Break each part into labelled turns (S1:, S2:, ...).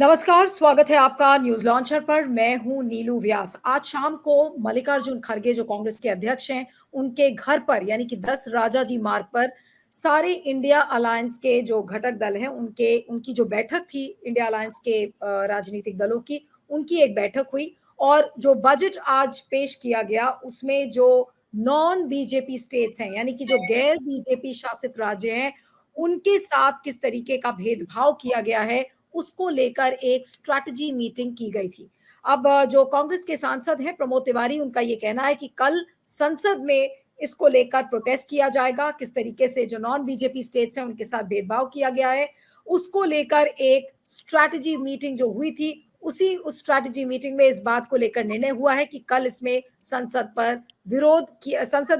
S1: नमस्कार, स्वागत है आपका न्यूज लॉन्चर पर। मैं हूं नीलू व्यास। आज शाम को मल्लिकार्जुन खड़गे जो कांग्रेस के अध्यक्ष हैं, उनके घर पर यानी कि 10 राजाजी मार्ग पर सारे इंडिया अलायंस के जो घटक दल हैं उनकी जो बैठक थी, इंडिया अलायंस के राजनीतिक दलों की, उनकी एक बैठक हुई। और जो बजट आज पेश किया गया उसमें जो नॉन बीजेपी स्टेट्स हैं यानी कि जो गैर बीजेपी शासित राज्य हैं, उनके साथ किस तरीके का भेदभाव किया गया है, उसको लेकर एक स्ट्रैटेजी मीटिंग की गई थी। अब जो कांग्रेस के सांसद हैं प्रमोद तिवारी, उनका ये कहना है कि कल संसद में इसको लेकर प्रोटेस्ट किया जाएगा। किस तरीके से जो नॉन बीजेपी स्टेट्स हैं उनके साथ भेदभाव किया गया है, उसको लेकर एक स्ट्रैटेजी मीटिंग जो हुई थी, उस स्ट्रैटेजी मीटिंग में इस बात को लेकर निर्णय हुआ है कि कल इसमें संसद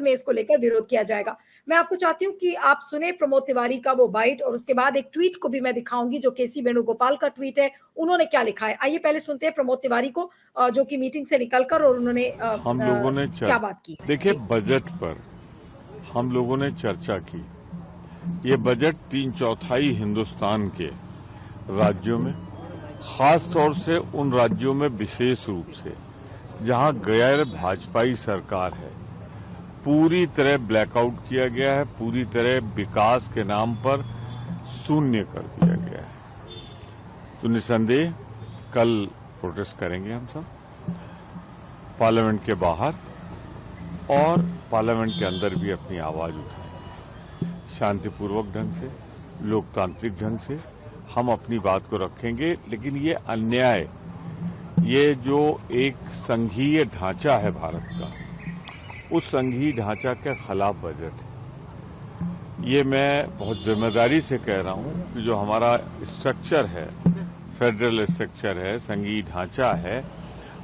S1: में इसको लेकर विरोध किया जाएगा। मैं आपको चाहती हूँ कि आप सुने प्रमोद तिवारी का वो बाइट, और उसके बाद एक ट्वीट को भी मैं दिखाऊंगी जो केसी वेणुगोपाल का ट्वीट है। उन्होंने क्या लिखा है, आइए पहले सुनते हैं प्रमोद तिवारी को, जो कि मीटिंग से निकलकर और उन्होंने
S2: हम लोगों ने
S1: क्या बात की।
S2: देखिए, बजट पर हम लोगों ने चर्चा की। ये बजट 3/4 हिंदुस्तान के राज्यों में, खास तौर से उन राज्यों में विशेष रूप से जहां गैर भाजपाई सरकार है, पूरी तरह ब्लैकआउट किया गया है, पूरी तरह विकास के नाम पर शून्य कर दिया गया है। तो निसंदेह कल प्रोटेस्ट करेंगे हम सब, पार्लियामेंट के बाहर और पार्लियामेंट के अंदर भी अपनी आवाज उठाएं। शांतिपूर्वक ढंग से, लोकतांत्रिक ढंग से हम अपनी बात को रखेंगे। लेकिन ये अन्याय, ये जो एक संघीय ढांचा है भारत का, उस संघीय ढांचा के खिलाफ बजट है। ये मैं बहुत जिम्मेदारी से कह रहा हूं कि जो हमारा स्ट्रक्चर है, फेडरल स्ट्रक्चर है, संघीय ढांचा है,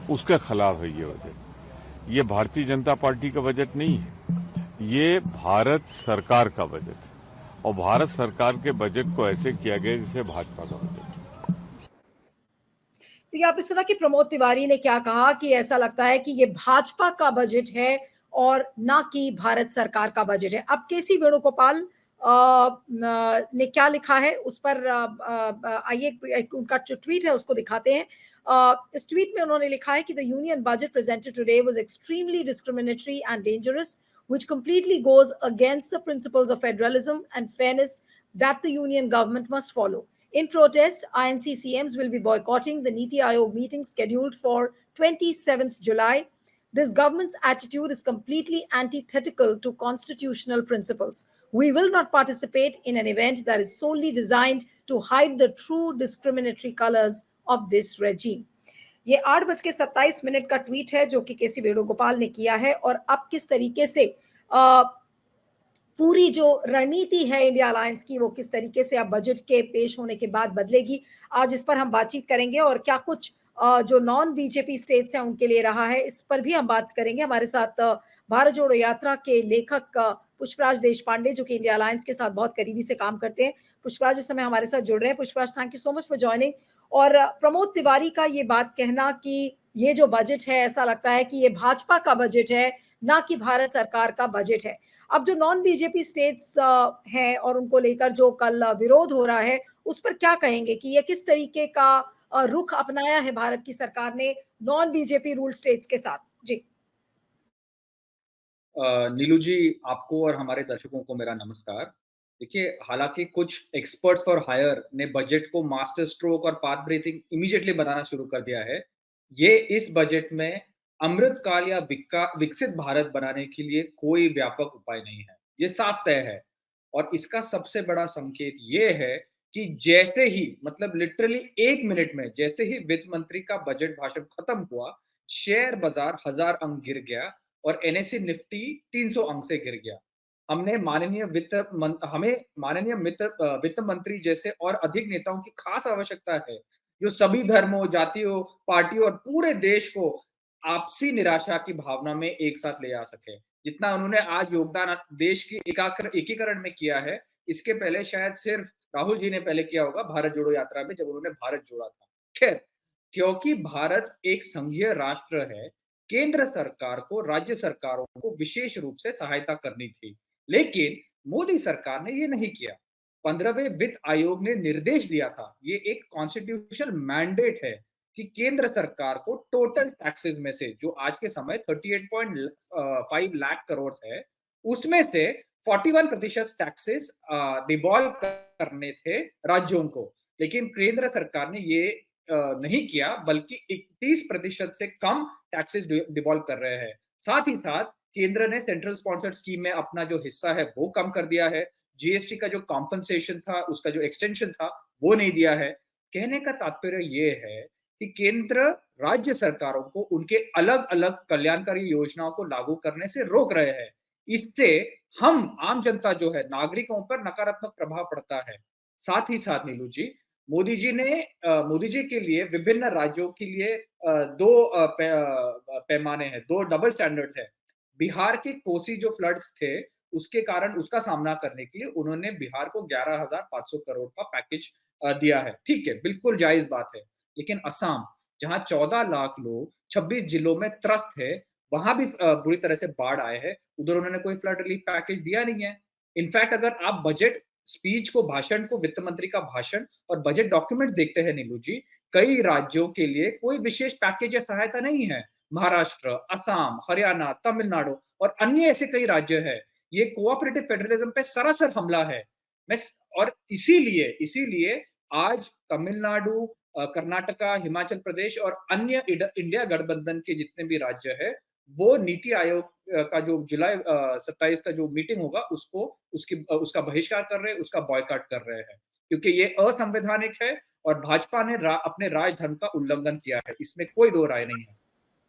S2: उसके खिलाफ है ये बजट। ये भारतीय जनता पार्टी का बजट नहीं है, ये भारत सरकार का बजट है। और भारत सरकार के बजट को ऐसे किया गया जैसे भाजपा का बजट।
S1: तो ये आपने सुना कि प्रमोद तिवारी ने क्या कहा, कि ऐसा लगता है कि ये भाजपा का बजट है और ना कि भारत सरकार का बजट है। अब केसी वेणुगोपाल ने क्या लिखा है उस पर आइए उनका जो ट्वीट है उसको दिखाते हैं। इस ट्वीट में उन्होंने लिखा है कि the union budget presented today was extremely discriminatory and dangerous, which completely goes against the principles of federalism and fairness that the union government must follow. In protest, INC CMs will be boycotting the Niti Aayog meeting scheduled for 27th July. This government's attitude is completely antithetical to constitutional principles. We will not participate in an event that is solely designed to hide the true discriminatory colors of this regime. ये 8:27 का tweet है जो कि केसी वेणुगोपाल ने किया है। और अब किस तरीके से पूरी जो रणनीति है इंडिया अलायंस की, वो किस तरीके से अब बजट के पेश होने के बाद बदलेगी, आज इस पर हम बातचीत करेंगे। और क्या कुछ जो नॉन बीजेपी स्टेट्स हैं उनके लिए रहा है, इस पर भी हम बात करेंगे। हमारे साथ भारत जोड़ो यात्रा के लेखक पुष्पराज देशपांडे, जो कि इंडिया अलायंस के साथ बहुत करीबी से काम करते हैं। पुष्पराज इस समय हमारे साथ जुड़ रहे हैं। Pushpraj, thank you so much for joining. और प्रमोद तिवारी का ये बात कहना कि ये जो बजट है, ऐसा लगता है कि ये भाजपा का बजट है, ना कि भारत सरकार का बजट है। अब जो नॉन बीजेपी स्टेट्स हैं और उनको लेकर जो कल विरोध हो रहा है, उस पर क्या कहेंगे कि ये किस तरीके का रुख अपनाया है भारत की सरकार ने नॉन बीजेपी रूल स्टेट्स के साथ? जी।
S3: नीलू जी, आपको और हमारे दर्शकों को मेरा नमस्कार। देखिए, हालांकि कुछ एक्सपर्ट्स फॉर हायर ने बजट को मास्टर स्ट्रोक और पाथ ब्रेथिंग इमीडिएटली बनाना शुरू कर दिया है। ये इस बजट में अमृतकाल या विकसित भारत बनाने के लिए कोई व्यापक उपाय नहीं है, ये साफ तय है। और इसका सबसे बड़ा संकेत ये है कि जैसे ही, मतलब लिटरली 1 मिनट में, जैसे ही वित्त मंत्री का बजट भाषण खत्म हुआ, शेयर बाजार 1000 अंक गिर गया और एनएसई निफ्टी 300 अंक से गिर गया। हमें माननीय वित्त मंत्री जैसे और अधिक नेताओं की खास आवश्यकता है, जो सभी धर्मों, जातियों, पार्टियों और पूरे देश को आपसी निराशा की भावना में एक साथ ले आ सके। जितना उन्होंने आज योगदान देश की एकीकरण में किया है, इसके पहले शायद सिर्फ राहुल जी ने पहले किया होगा भारत जोड़ो यात्रा में, जब उन्होंने भारत जोड़ा था। खैर, क्योंकि भारत एक संघीय राष्ट्र है, केंद्र सरकार को राज्य सरकारों को विशेष रूप से सहायता करनी थी, लेकिन मोदी सरकार ने ये नहीं किया। 15वें वित्त आयोग ने निर्देश दिया था, ये एक कॉन्स्टिट्यूशनल मैंडेट है कि केंद्र सरकार को टोटल टैक्सेस में से, जो आज के समय 38.5 लाख करोड़ है, उसमें से 41% टैक्सेस डिवॉल्व करने थे राज्यों को। लेकिन केंद्र सरकार ने ये नहीं किया, बल्कि 31% से कम टैक्सेस डिवॉल्व कर रहे हैं। साथ ही साथ केंद्र ने सेंट्रल स्पॉन्सर्ड स्कीम में अपना जो हिस्सा है वो कम कर दिया है। जीएसटी का जो कॉम्पनसेशन था, उसका जो एक्सटेंशन था, वो नहीं दिया है। कहने का तात्पर्य ये है कि केंद्र राज्य सरकारों को उनके अलग-अलग कल्याणकारी योजनाओं को लागू करने से रोक रहे हैं। इससे हम आम जनता जो है, नागरिकों पर नकारात्मक प्रभाव पड़ता है। साथ ही साथ नीलू जी, मोदी जी के लिए विभिन्न राज्यों के लिए दो पैमाने हैं, दो डबल स्टैंडर्ड है। बिहार के कोसी जो फ्लड्स थे, उसके कारण उसका सामना करने के लिए उन्होंने बिहार को 11,500 करोड़ का पैकेज दिया है। ठीक है, बिल्कुल जायज बात है। लेकिन असम, जहां 14 लाख लोग 26 जिलों में त्रस्त है, वहां भी बुरी तरह से बाढ़ आए हैं, उधर उन्होंने कोई फ्लड रिलीफ पैकेज दिया नहीं है। इनफैक्ट अगर आप बजट स्पीच को, भाषण को, वित्त मंत्री का भाषण और बजट डॉक्यूमेंट देखते हैं नीलू जी, कई राज्यों के लिए कोई विशेष पैकेज या सहायता नहीं है। महाराष्ट्र, असम, हरियाणा, तमिलनाडु और अन्य ऐसे कई राज्य हैं। ये कोऑपरेटिव फेडरलिज्म पे सरासर हमला है। मैं और इसीलिए आज तमिलनाडु, कर्नाटका, हिमाचल प्रदेश और अन्य इंडिया गठबंधन के जितने भी राज्य हैं, वो नीति आयोग का जो जुलाई 27 का जो मीटिंग होगा, उसका बहिष्कार कर रहे हैं, उसका बॉयकॉट कर रहे हैं, क्योंकि ये असंवैधानिक है और भाजपा ने अपने राजधर्म का उल्लंघन किया है। इसमें कोई दो राय नहीं है।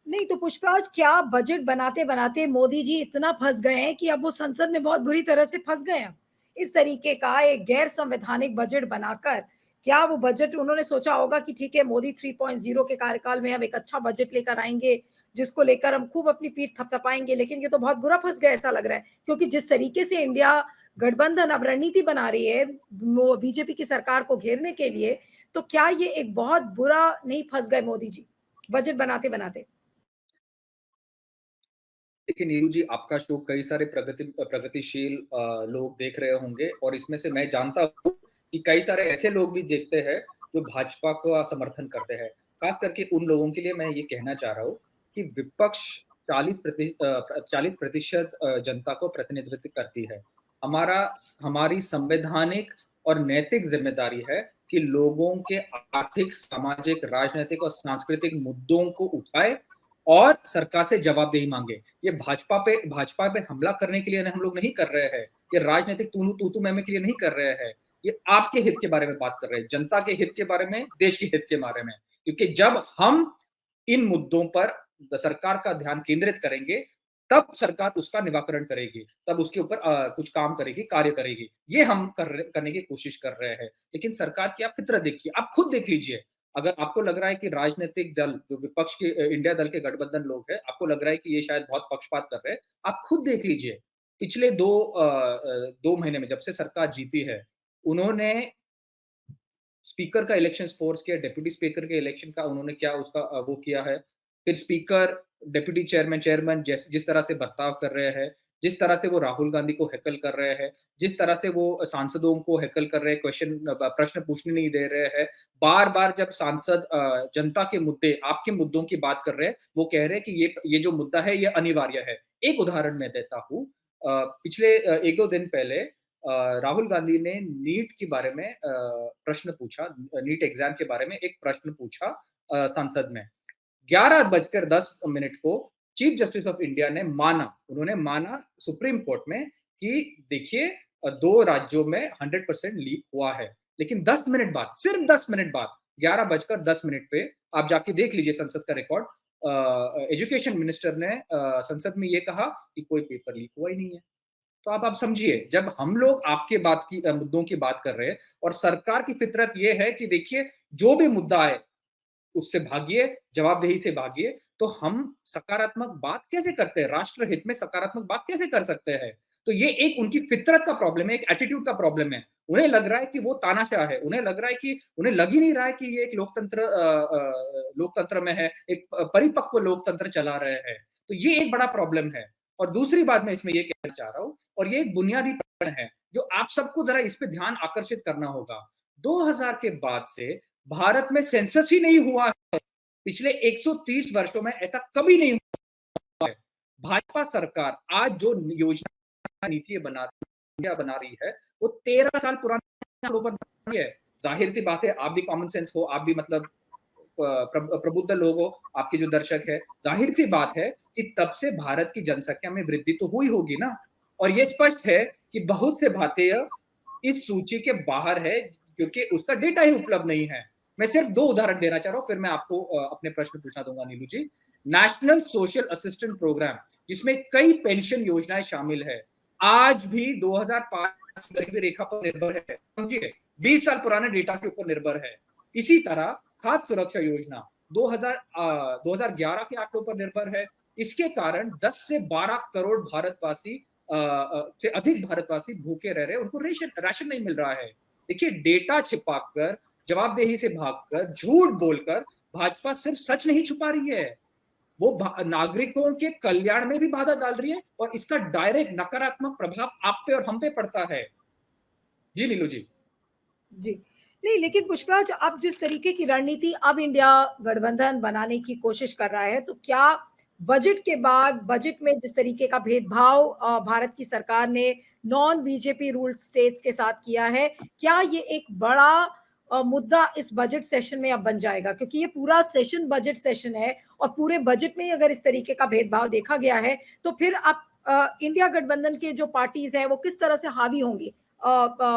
S1: नहीं तो पुष्पराज, क्या बजट बनाते बनाते मोदी जी इतना फंस गए हैं कि अब वो संसद में बहुत बुरी तरह से फंस गए हैं? इस तरीके का एक गैर संवैधानिक बजट बनाकर क्या वो बजट, उन्होंने सोचा होगा कि ठीक है, मोदी 3.0 के कार्यकाल में हम एक अच्छा बजट लेकर आएंगे जिसको लेकर हम खूब अपनी पीठ थपथपाएंगे, लेकिन ये तो बहुत बुरा फंस गया ऐसा लग रहा है, क्योंकि जिस तरीके से इंडिया गठबंधन अब रणनीति बना रही है बीजेपी की सरकार को घेरने के लिए, तो क्या ये एक बहुत बुरा नहीं फंस गए मोदी जी बजट बनाते बनाते?
S3: देखिए नीरू जी, आपका शो कई सारे प्रगतिशील लोग देख रहे होंगे और इसमें से मैं जानता हूँ कि कई सारे ऐसे लोग भी देखते हैं जो भाजपा का समर्थन करते हैं। खास करके उन लोगों के लिए मैं ये कहना चाह रहा हूँ कि विपक्ष 40% जनता को प्रतिनिधित्व करती है। हमारी संवैधानिक और नैतिक जिम्मेदारी है कि लोगों के आर्थिक, सामाजिक, राजनीतिक और सांस्कृतिक मुद्दों को उठाए और सरकार से जवाबदेही मांगे। ये भाजपा पे हमला करने के लिए हम लोग नहीं कर रहे हैं। ये राजनीतिक तू मैं के लिए नहीं कर रहे हैं। ये आपके हित के बारे में बात कर रहे हैं, जनता के हित के बारे में, देश के हित के बारे में। क्योंकि जब हम इन मुद्दों पर सरकार का ध्यान केंद्रित करेंगे, तब सरकार उसका निराकरण करेगी, तब उसके ऊपर कुछ काम करेगी, कार्य करेगी। ये हम करने की कोशिश कर रहे हैं। लेकिन सरकार की आप फितरत देखिए, आप खुद देख लीजिए। अगर आपको लग रहा है कि राजनीतिक दल, जो विपक्ष के इंडिया दल के गठबंधन लोग हैं, आपको लग रहा है कि ये शायद बहुत पक्षपात कर रहे हैं, आप खुद देख लीजिए। पिछले 2 महीने में जब से सरकार जीती है, उन्होंने स्पीकर का इलेक्शन फोर्स किया, डिप्टी स्पीकर के इलेक्शन का उन्होंने क्या उसका वो किया है। फिर स्पीकर, डिप्टी चेयरमैन, जिस तरह से बर्ताव कर रहे हैं, जिस तरह से वो राहुल गांधी को हैकल कर रहे हैं, जिस तरह से वो सांसदों को हैकल कर रहे हैं, प्रश्न पूछने नहीं दे रहे हैं। बार-बार जब सांसद जनता के मुद्दे, आपके मुद्दों की बात कर रहे हैं, वो कह रहे हैं कि ये जो मुद्दा है, ये अनिवार्य है। एक उदाहरण मैं देता हूँ। पिछले 1-2 दिन पहले राहुल गांधी ने नीट के बारे में प्रश्न पूछा, नीट एग्जाम के बारे में एक प्रश्न पूछा संसद में। 11:10 को चीफ जस्टिस ऑफ इंडिया ने उन्होंने माना सुप्रीम कोर्ट में कि देखिए 2 राज्यों में 100% लीक हुआ है। लेकिन 10 मिनट बाद, सिर्फ 10 मिनट बाद, 11:10 पे आप जाके देख लीजिए संसद का रिकॉर्ड, एजुकेशन मिनिस्टर ने संसद में ये कहा कि कोई पेपर लीक हुआ ही नहीं है। तो आप समझिए, जब हम लोग आपके मुद्दों की बात कर रहे हैं और सरकार की फितरत ये है कि देखिए जो भी मुद्दा आए उससे भागिए, जवाबदेही से भागिए, तो हम सकारात्मक बात कैसे करते हैं? राष्ट्र हित में सकारात्मक बात कैसे कर सकते हैं? तो ये एक उनकी फितरत का प्रॉब्लम है, एक एटीट्यूड का प्रॉब्लम है। उन्हें लग रहा है कि वो तानाशाह है, उन्हें लग रहा है कि उन्हें लग ही नहीं रहा है कि ये एक लोकतंत्र में है, एक परिपक्व लोकतंत्र चला रहे हैं। तो ये एक बड़ा प्रॉब्लम है। और दूसरी बात मैं इसमें ये कहना चाह रहा हूँ, और ये एक बुनियादी प्रश्न है, जो आप सबको जरा इस पे ध्यान आकर्षित करना होगा। 2000 के बाद से भारत में सेंसस ही नहीं हुआ है। पिछले 130 वर्षों में ऐसा कभी नहीं हुआ है। भाजपा सरकार आज जो योजना नीति बना रही है वो 13 साल पुरानी पर बनी है। जाहिर सी बात है, आप भी कॉमन सेंस हो, आप भी मतलब प्रबुद्ध लोग हो, आपके जो दर्शक है, जाहिर सी बात है कि तब से भारत की जनसंख्या में वृद्धि तो हुई होगी ना। और ये स्पष्ट है कि बहुत से भारतीय इस सूची के बाहर है क्योंकि उसका डेटा ही उपलब्ध नहीं है। मैं सिर्फ 2 उदाहरण देना चाह रहा हूं, फिर मैं आपको अपने प्रश्न पूछना दूंगा नीलू जी। नेशनल सोशल असिस्टेंट प्रोग्राम, जिसमें कई पेंशन योजनाएं शामिल है, आज भी 2005 की गरीबी रेखा पर निर्भर है, समझिए 20 साल पुराने डेटा के ऊपर निर्भर है। इसी तरह खाद्य सुरक्षा योजना 2011 के आंकड़ों पर निर्भर है। इसके कारण 10 से 12 करोड़ भारतवासी से अधिक भारतवासी भूखे रह रहे हैं, उनको राशन नहीं मिल रहा है। देखिए, डेटा छिपाकर, जवाबदेही से भागकर, झूठ बोलकर भाजपा सिर्फ सच नहीं छुपा रही है, वो नागरिकों के कल्याण में भी बाधा डाल रही है और इसका डायरेक्ट नकारात्मक प्रभाव आप पे और हम पे पड़ता है। जी नीलू जी।
S1: जी। नहीं, लेकिन पुष्पराज, अब जिस तरीके की रणनीति अब इंडिया गठबंधन बनाने की कोशिश कर रहा है, तो क्या बजट के बाद बजट में जिस तरीके का भेदभाव भारत की सरकार ने नॉन बीजेपी रूल्ड स्टेट्स के साथ किया है, क्या ये एक बड़ा मुद्दा इस बजट सेशन में अब बन जाएगा? क्योंकि ये पूरा सेशन बजट सेशन है और पूरे बजट में अगर इस तरीके का भेदभाव देखा गया है, तो फिर अब इंडिया गठबंधन के जो पार्टीज हैं वो किस तरह से हावी होंगी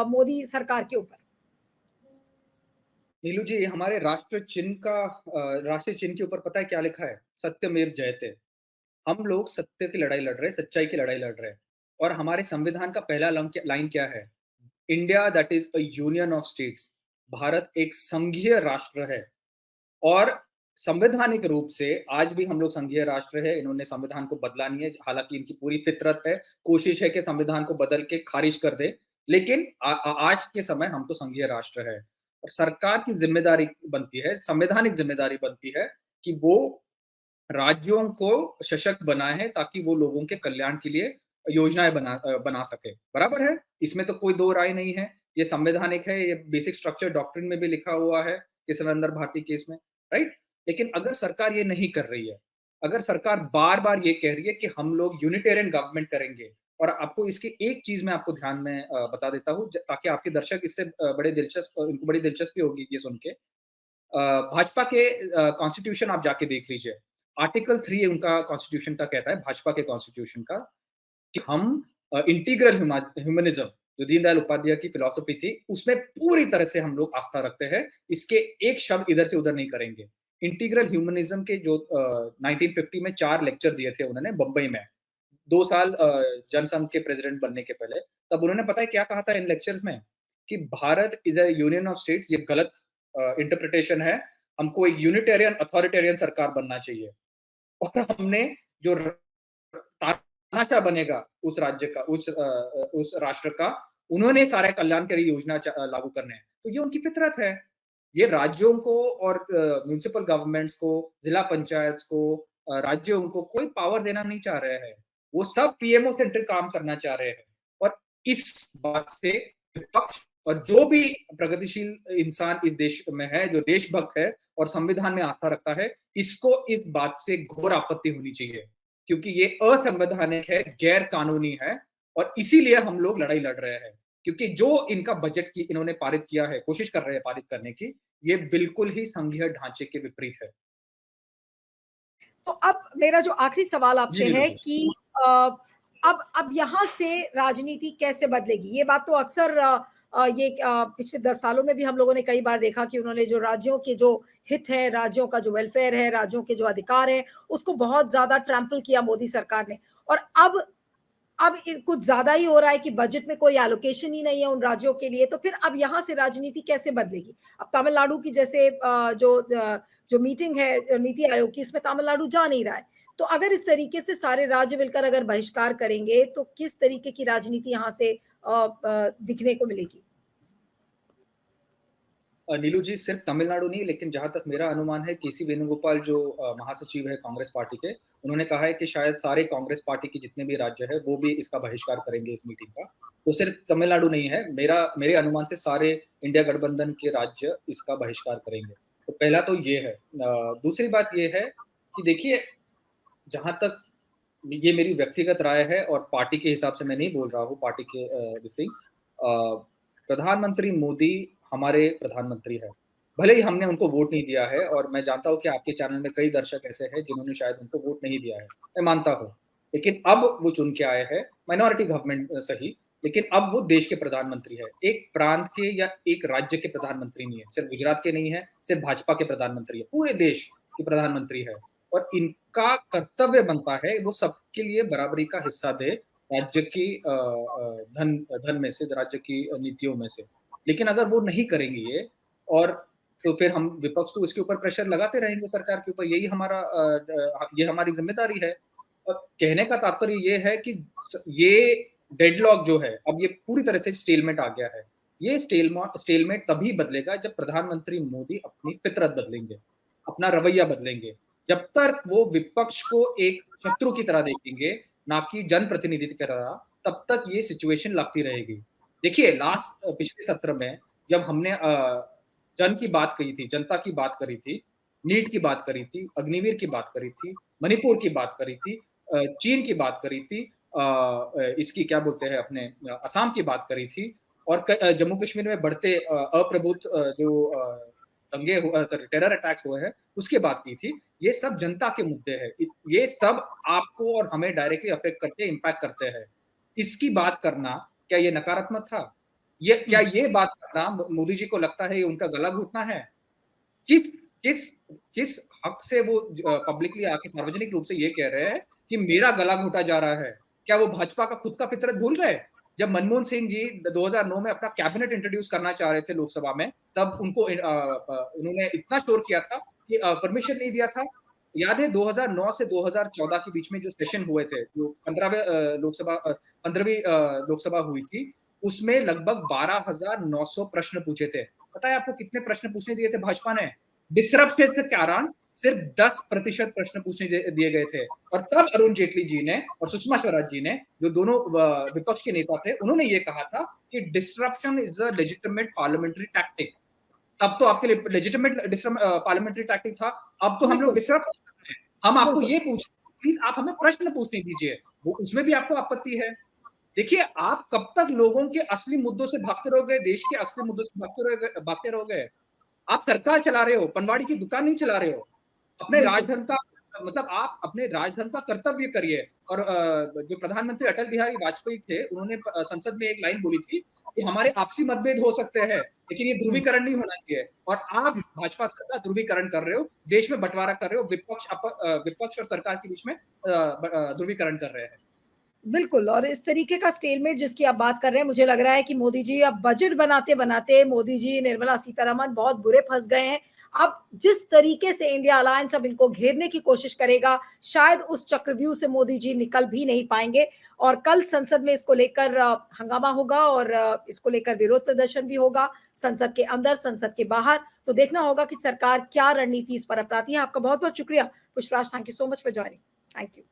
S1: मोदी सरकार के ऊपर?
S3: नीलू जी, हमारे राष्ट्रीय चिन्ह के ऊपर पता है क्या लिखा है? सत्यमेव जयते। हम लोग सत्य की लड़ाई लड़ रहे हैं, सच्चाई की लड़ाई लड़ रहे हैं। और हमारे संविधान का पहला लाइन क्या है? India that is a union of states. Bharat एक संघीय राष्ट्र है और संवैधानिक रूप से आज भी हम लोग संघीय राष्ट्र है। इन्होंने संविधान को बदला नहीं है, हालांकि इनकी पूरी फितरत है, कोशिश है कि संविधान को बदल के खारिज कर दे, लेकिन आज के समय हम तो संघीय राष्ट्र है। और सरकार की जिम्मेदारी बनती है, संवैधानिक जिम्मेदारी बनती है कि वो राज्यों को सशक्त बनाए ताकि वो लोगों के कल्याण के लिए योजनाएं बना सके। बराबर है, इसमें तो कोई दो राय नहीं है। ये संवैधानिक है, ये बेसिक स्ट्रक्चर डॉक्ट्रिन में भी लिखा हुआ है किशनंदर भारती केस में, राइट। लेकिन अगर सरकार ये नहीं कर रही है, अगर सरकार बार बार ये कह रही है कि हम लोग यूनिटेरियन गवर्नमेंट करेंगे, और आपको इसकी एक चीज मैं आपको ध्यान में बता देता हूँ ताकि आपके दर्शक इससे इनको बड़ी दिलचस्पी होगी ये सुन के। भाजपा के कॉन्स्टिट्यूशन आप जाके देख लीजिए। आर्टिकल 3 उनका कॉन्स्टिट्यूशन का कहता है, भाजपा के कॉन्स्टिट्यूशन का, कि हम इंटीग्रल ह्यूमनिज्म, जो दीनदयाल उपाध्याय की फिलॉसफी थी, उसमें पूरी तरह से हम लोग आस्था रखते हैं। इसके एक शब्द इधर से उधर नहीं करेंगे। इंटीग्रल ह्यूमनिज्म के जो 1950 में 4 लेक्चर दिए थे उन्होंने बंबई में, 2 साल जनसंघ के प्रेसिडेंट बनने के पहले, तब उन्होंने पता है क्या कहा था इन लेक्चर्स में? कि Bharat is a union of states. ये गलत इंटरप्रिटेशन है। हमको एक यूनिटेरियन अथॉरिटेरियन सरकार बनना चाहिए। और हमने जो तानाशाह बनेगा उस राज्य का, उस राष्ट्र का, उन्होंने सारे कल्याणकारी योजना लागू करने हैं। तो ये उनकी फितरत है। ये राज्यों को और म्युनिसिपल गवर्नमेंट्स को, जिला पंचायत को, राज्यों को कोई पावर देना नहीं चाह रहे हैं। वो सब पीएमओ सेंट्रिक काम करना चाह रहे हैं। और इस बात से विपक्ष और जो भी प्रगतिशील इंसान इस देश में है, जो देशभक्त है और संविधान में आस्था रखता है, इसको इस बात से घोर आपत्ति होनी चाहिए, क्योंकि ये असंवैधानिक है, गैर कानूनी है। और इसीलिए हम लोग लड़ाई लड़ रहे हैं, क्योंकि जो इनका बजट की इन्होंने पारित किया है, कोशिश कर रहे हैं पारित करने की, ये बिल्कुल ही संघीय ढांचे के विपरीत है।
S1: तो अब मेरा जो आखिरी सवाल
S3: जी
S1: आपसे
S3: नीलू
S1: है
S3: जी।
S1: कि अब यहाँ से राजनीति कैसे बदलेगी? ये बात तो अक्सर पिछले 10 सालों में भी हम लोगों ने कई बार देखा कि उन्होंने जो राज्यों के जो हित है, राज्यों का जो वेलफेयर है, राज्यों के जो अधिकार है, उसको बहुत ज़्यादा ट्रैम्पल किया मोदी सरकार ने। और अब कुछ ज़्यादा ही हो रहा है कि बजट में कोई एलोकेशन ही नहीं है उन राज्यों के लिए, तो फिर अब यहाँ से राजनीति कैसे बदलेगी? अब तमिलनाडु की जैसे जो मीटिंग है नीति आयोग की, उसमें तमिलनाडु जा नहीं रहा है। तो अगर इस तरीके से सारे राज्य मिलकर अगर बहिष्कार करेंगे, तो किस तरीके की राजनीति यहाँ से दिखने को मिलेगी?
S3: नीलू जी, सिर्फ तमिलनाडु नहीं, लेकिन जहाँ तक मेरा अनुमान है, केसी वेणुगोपाल जो महासचिव है कांग्रेस पार्टी के, उन्होंने कहा है कि शायद सारे कांग्रेस पार्टी के जितने भी राज्य हैं, वो भी इसका बहिष्कार करेंगे इस मीटिंग का। तो सिर्फ तमिलनाडु नहीं है, मेरे अनुमान से सारे इंडिया गठबंधन के राज्य इसका बहिष्कार करेंगे। तो पहला तो ये है। दूसरी बात ये है कि देखिए, जहाँ तक ये मेरी व्यक्तिगत राय है और पार्टी के हिसाब से मैं नहीं बोल रहा हूँ, पार्टी के दिस थिंग, प्रधानमंत्री मोदी हमारे प्रधानमंत्री हैं। भले ही हमने उनको वोट नहीं दिया है, और मैं जानता हूँ कि आपके चैनल में कई दर्शक ऐसे हैं जिन्होंने शायद उनको वोट नहीं दिया है, मैं मानता हूँ। लेकिन अब वो चुन के आए हैं, माइनॉरिटी गवर्नमेंट सही, लेकिन अब वो देश के प्रधानमंत्री है। एक प्रांत के या एक राज्य के प्रधानमंत्री नहीं है, सिर्फ गुजरात के नहीं है, सिर्फ भाजपा के प्रधानमंत्री है, पूरे देश के प्रधानमंत्री है। और इनका कर्तव्य बनता है वो सबके लिए बराबरी का हिस्सा दे, राज्य की धन में से, राज्य की नीतियों में से। लेकिन अगर वो नहीं करेंगे ये, और तो फिर हम विपक्ष तो इसके ऊपर प्रेशर लगाते रहेंगे सरकार के ऊपर, यही हमारा ये हमारी जिम्मेदारी है। और कहने का तात्पर्य ये है कि ये डेडलॉक जो है, अब ये पूरी तरह से स्टेलमेट आ गया है। ये स्टेलमेट तभी बदलेगा जब प्रधानमंत्री मोदी अपनी फितरत बदलेंगे, अपना रवैया बदलेंगे। जब तक वो विपक्ष को एक शत्रु की तरह देखेंगे, ना कि जनप्रतिनिधि की तरह, तब तक ये सिचुएशन लगती रहेगी। देखिए, पिछले सत्र में जब हमने जन की बात कही थी, जनता की बात करी थी, नीट की बात करी थी, अग्निवीर की बात करी थी, मणिपुर की बात करी थी, चीन की बात करी थी, इसकी क्या बोलते हैं अपने असम की बात करी थी, और जम्मू कश्मीर में बढ़ते अप्रभुत्व जो दंगे टेरर अटैक्स हुए हैं, उसकी बात की थी। ये सब जनता के मुद्दे हैं। ये सब आपको और हमें डायरेक्टली अफेक्ट करते हैं, इम्पैक्ट करते हैं। इसकी बात करना क्या ये नकारात्मक था? क्या ये बात करना मोदी जी को लगता है ये उनका गला घोटना है? किस किस किस हक से वो पब्लिकली आके सार्वजनिक रूप से ये कह रहे हैं कि मेरा गला घोटा जा रहा है? क्या वो भाजपा का खुद का फितरत भूल गए? जब मनमोहन सिंह जी 2009 में अपना कैबिनेट इंट्रोड्यूस करना चाह रहे थे लोकसभा में, तब उनको उन्होंने इतना शोर किया था कि परमिशन नहीं दिया था। याद है 2009 से 2014 के बीच में जो सेशन हुए थे, जो 15वीं लोकसभा हुई थी, उसमें लगभग 12,900 प्रश्न पूछे थे। पता है आपको कितने प्रश्न पूछने दिए थे भाजपा ने? डिसरप्शन के कारण सिर्फ 10% प्रश्न पूछने दिए गए थे। और तब अरुण जेटली जी ने और सुषमा स्वराज जी ने, जो दोनों विपक्ष के नेता थे, उन्होंने ये कहा था कि disruption is a legitimate parliamentary tactic. तब तो आपके लिए लेजिटिमेट पार्लियामेंट्री टैक्टिक था। अब तो हम लोग डिसरप्ट कर रहे हैं। हम आपको ये पूछ, प्लीज आप हमें प्रश्न पूछने दीजिए, वो उसमें भी आपको आपत्ति है। देखिए, आप कब तक लोगों के असली मुद्दों से भागते रहोगे, देश के असली मुद्दों से भागते रहोगे? आप सरकार चला रहे हो, पनवाड़ी की दुकान नहीं चला रहे हो। अपने राजधन का, मतलब आप अपने राजधन का कर्तव्य करिए। और जो प्रधानमंत्री अटल बिहारी वाजपेयी थे, उन्होंने संसद में एक लाइन बोली थी कि हमारे आपसी मतभेद हो सकते हैं, लेकिन ये ध्रुवीकरण नहीं होना चाहिए। और आप भाजपा सरकार ध्रुवीकरण कर रहे हो, देश में बंटवारा कर रहे हो, विपक्ष और सरकार के बीच में ध्रुवीकरण कर रहे हैं।
S1: बिल्कुल, और इस तरीके का स्टेलमेट जिसकी आप बात कर रहे हैं, मुझे लग रहा है कि मोदी जी अब बजट बनाते-बनाते मोदी जी, निर्मला सीतारमण बहुत बुरे फँस गए हैं। अब जिस तरीके से इंडिया अलायंस अब इनको घेरने की कोशिश करेगा, शायद उस चक्रव्यूह से मोदी जी निकल भी नहीं पाएँगे, और कल संसद में इसको लेकर हंगामा होगा, और इसको लेकर विरोध प्रदर्शन भी होगा, संसद के अंदर, संसद के बाहर। तो देखना होगा कि सरकार क्या रणनीति इस पर अपनाती है। आपका बहुत-बहुत शुक्रिया Pushpraj, thank you so much for joining. Thank you.